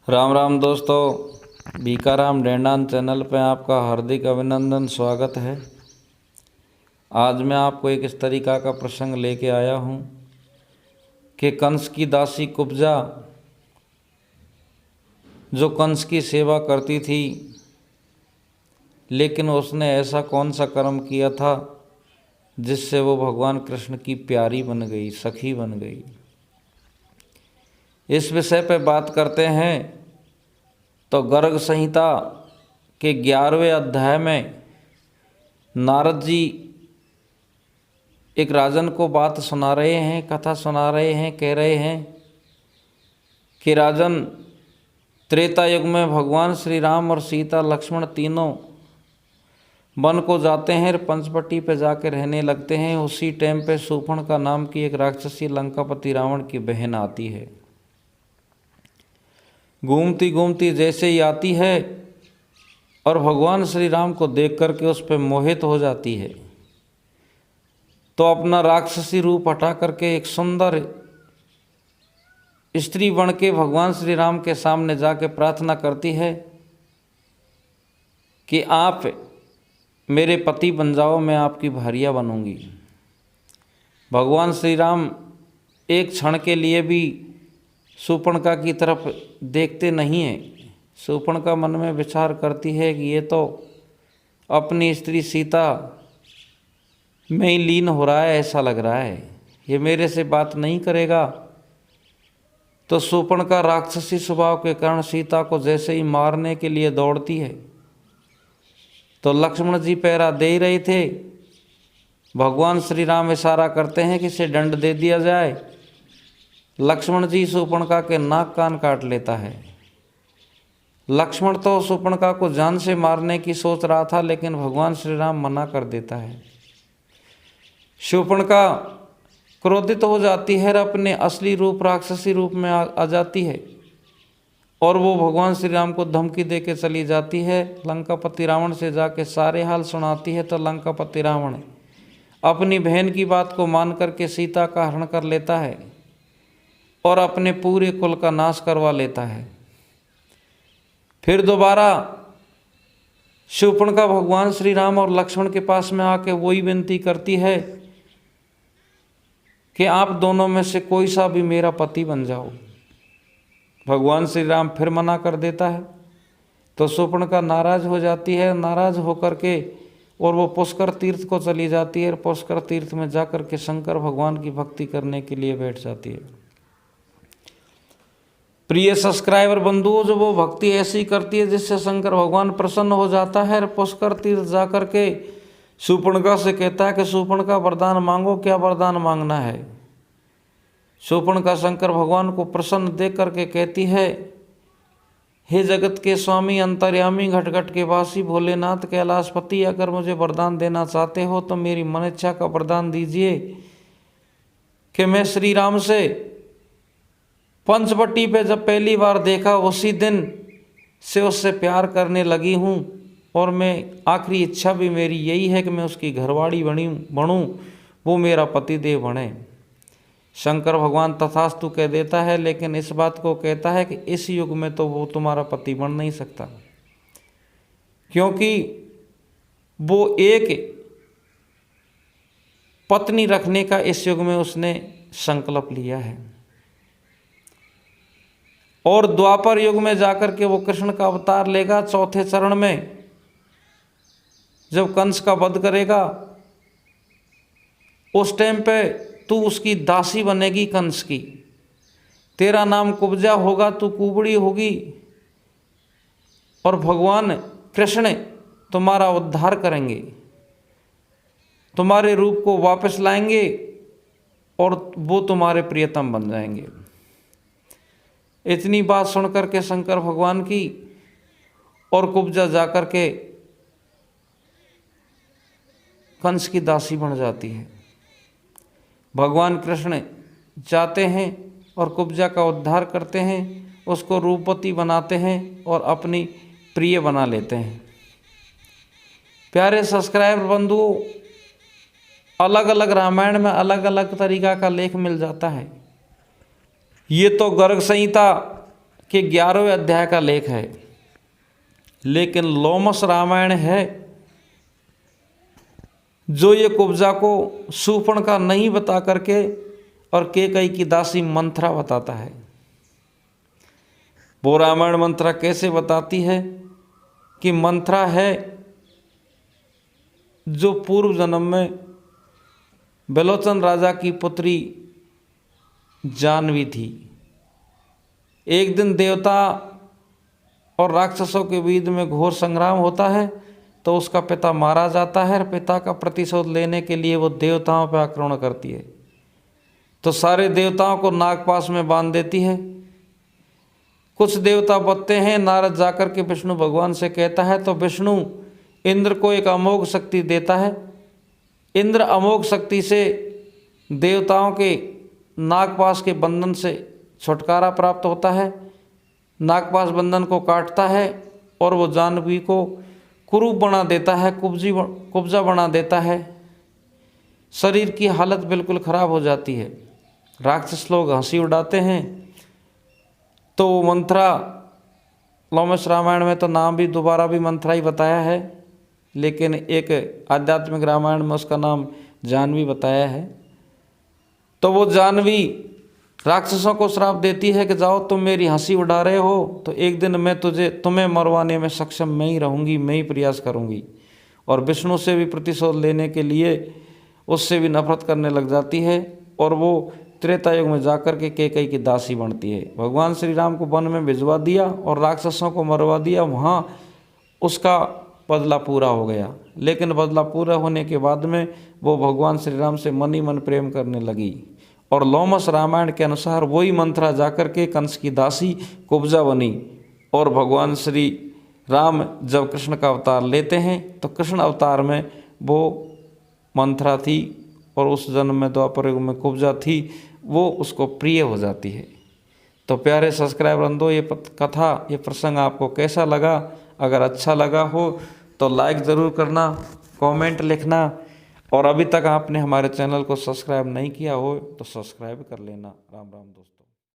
राम राम दोस्तों, बीकाराम डेंडान चैनल पर आपका हार्दिक अभिनंदन स्वागत है। आज मैं आपको एक इस तरीका का प्रसंग लेके आया हूँ कि कंस की दासी कुब्जा जो कंस की सेवा करती थी, लेकिन उसने ऐसा कौन सा कर्म किया था जिससे वो भगवान कृष्ण की प्यारी बन गई, सखी बन गई। इस विषय पे बात करते हैं तो गर्ग संहिता के 11वें अध्याय में नारद जी एक राजन को बात सुना रहे हैं, कथा सुना रहे हैं। कह रहे हैं कि राजन, त्रेता युग में भगवान श्री राम और सीता लक्ष्मण तीनों वन को जाते हैं, पंचवटी पे जाकर रहने लगते हैं। उसी टाइम पे शूर्पणखा नाम की एक राक्षसी लंकापति रावण की बहन आती है। घूमती घूमती जैसे ही आती है और भगवान श्री राम को देख करके उस पर मोहित हो जाती है, तो अपना राक्षसी रूप हटा करके एक सुंदर स्त्री बन के भगवान श्री राम के सामने जाके प्रार्थना करती है कि आप मेरे पति बन जाओ, मैं आपकी भार्या बनूंगी। भगवान श्री राम एक क्षण के लिए भी शूर्पणखा की तरफ देखते नहीं हैं। शूर्पणखा मन में विचार करती है कि ये तो अपनी स्त्री सीता में ही लीन हो रहा है, ऐसा लग रहा है, ये मेरे से बात नहीं करेगा। तो शूर्पणखा राक्षसी स्वभाव के कारण सीता को जैसे ही मारने के लिए दौड़ती है, तो लक्ष्मण जी पहरा दे ही रहे थे। भगवान श्री राम इशारा करते हैं कि इसे दंड दे दिया जाए। लक्ष्मण जी शूर्पणखा के नाक कान काट लेता है। लक्ष्मण तो शूर्पणखा को जान से मारने की सोच रहा था, लेकिन भगवान श्री राम मना कर देता है। शूर्पणखा क्रोधित हो जाती है और अपने असली रूप राक्षसी रूप में आ जाती है और वो भगवान श्री राम को धमकी दे के चली जाती है। लंकापति रावण से जाके सारे हाल सुनाती है। तो लंकापति रावण अपनी बहन की बात को मान करके सीता का हरण कर लेता है और अपने पूरे कुल का नाश करवा लेता है। फिर दोबारा शूर्पणखा भगवान श्री राम और लक्ष्मण के पास में आके वही विनती करती है कि आप दोनों में से कोई सा भी मेरा पति बन जाओ। भगवान श्री राम फिर मना कर देता है। तो शूर्पणखा नाराज हो जाती है। नाराज होकर के और वो पुष्कर तीर्थ को चली जाती है। पुष्कर तीर्थ में जाकर के शंकर भगवान की भक्ति करने के लिए बैठ जाती है। प्रिय सब्सक्राइबर बंधुओं, जो वो भक्ति ऐसी करती है जिससे शंकर भगवान प्रसन्न हो जाता है। पुष्कर तीर्थ जाकर के शूर्पणखा से कहता है कि शूर्पणखा वरदान मांगो, क्या वरदान मांगना है। शूर्पणखा शंकर भगवान को प्रसन्न देख करके कहती है, हे जगत के स्वामी अंतर्यामी घट घट के वासी भोलेनाथ कैलाशपति, अगर मुझे वरदान देना चाहते हो तो मेरी मन इच्छा का वरदान दीजिए कि मैं श्री राम से पंचवटी पे जब पहली बार देखा उसी दिन से उससे प्यार करने लगी हूँ, और मैं आखिरी इच्छा भी मेरी यही है कि मैं उसकी घरवाड़ी बनूँ, वो मेरा पतिदेव बने। शंकर भगवान तथास्तु कह देता है, लेकिन इस बात को कहता है कि इस युग में तो वो तुम्हारा पति बन नहीं सकता, क्योंकि वो एक पत्नी रखने का इस युग में उसने संकल्प लिया है। और द्वापर युग में जाकर के वो कृष्ण का अवतार लेगा। चौथे चरण में जब कंस का वध करेगा, उस टाइम पे तू उसकी दासी बनेगी कंस की। तेरा नाम कुब्जा होगा, तू कुबड़ी होगी, और भगवान कृष्ण तुम्हारा उद्धार करेंगे, तुम्हारे रूप को वापस लाएंगे और वो तुम्हारे प्रियतम बन जाएंगे। इतनी बात सुनकर के शंकर भगवान की और कुब्जा जाकर के कंस की दासी बन जाती है। भगवान कृष्ण जाते हैं और कुब्जा का उद्धार करते हैं, उसको रूपवती बनाते हैं और अपनी प्रिय बना लेते हैं। प्यारे सब्सक्राइबर बंधुओं, अलग अलग रामायण में अलग अलग तरीका का लेख मिल जाता है। ये तो गर्ग संहिता के 11वें अध्याय का लेख है, लेकिन लोमस रामायण है जो ये कुब्जा को शूर्पणखा नहीं बता करके और कैकेयी की दासी मंथरा बताता है। वो रामायण मंथरा कैसे बताती है कि मंथरा है जो पूर्व जन्म में बेलोचन राजा की पुत्री जानवी थी। एक दिन देवता और राक्षसों के बीच में घोर संग्राम होता है तो उसका पिता मारा जाता है और पिता का प्रतिशोध लेने के लिए वो देवताओं पर आक्रमण करती है। तो सारे देवताओं को नागपाश में बांध देती है। कुछ देवता बचते हैं। नारद जाकर के विष्णु भगवान से कहता है तो विष्णु इंद्र को एक अमोघ शक्ति देता है। इंद्र अमोघ शक्ति से देवताओं के नागपाश के बंधन से छुटकारा प्राप्त होता है, नागपाश बंधन को काटता है और वो जानवी को कुरूप बना देता है, कुब्जा बना देता है। शरीर की हालत बिल्कुल खराब हो जाती है। राक्षस लोग हंसी उड़ाते हैं। तो मंथरा, लोमस रामायण में तो नाम भी दोबारा भी मंथरा ही बताया है, लेकिन एक आध्यात्मिक रामायण में उसका नाम जानवी बताया है। तो वो जानवी राक्षसों को श्राप देती है कि जाओ तुम मेरी हंसी उड़ा रहे हो तो एक दिन मैं तुम्हें मरवाने में सक्षम मैं ही रहूँगी, मैं ही प्रयास करूँगी। और विष्णु से भी प्रतिशोध लेने के लिए उससे भी नफरत करने लग जाती है और वो त्रेता युग में जाकर के कैकेयी की दासी बनती है। भगवान श्री राम को वन में भिजवा दिया और राक्षसों को मरवा दिया, वहाँ उसका बदला पूरा हो गया। लेकिन बदला पूरा होने के बाद में वो भगवान श्री राम से मन ही मन प्रेम करने लगी और लोमस रामायण के अनुसार वही मंथरा जाकर के कंस की दासी कुब्जा बनी। और भगवान श्री राम जब कृष्ण का अवतार लेते हैं तो कृष्ण अवतार में वो मंथरा थी और उस जन्म में द्वापर युग में कुब्जा थी, वो उसको प्रिय हो जाती है। तो प्यारे सब्सक्राइबर, ये कथा, ये प्रसंग आपको कैसा लगा? अगर अच्छा लगा हो तो लाइक ज़रूर करना, कमेंट लिखना, और अभी तक आपने हमारे चैनल को सब्सक्राइब नहीं किया हो तो सब्सक्राइब कर लेना। राम राम दोस्तों।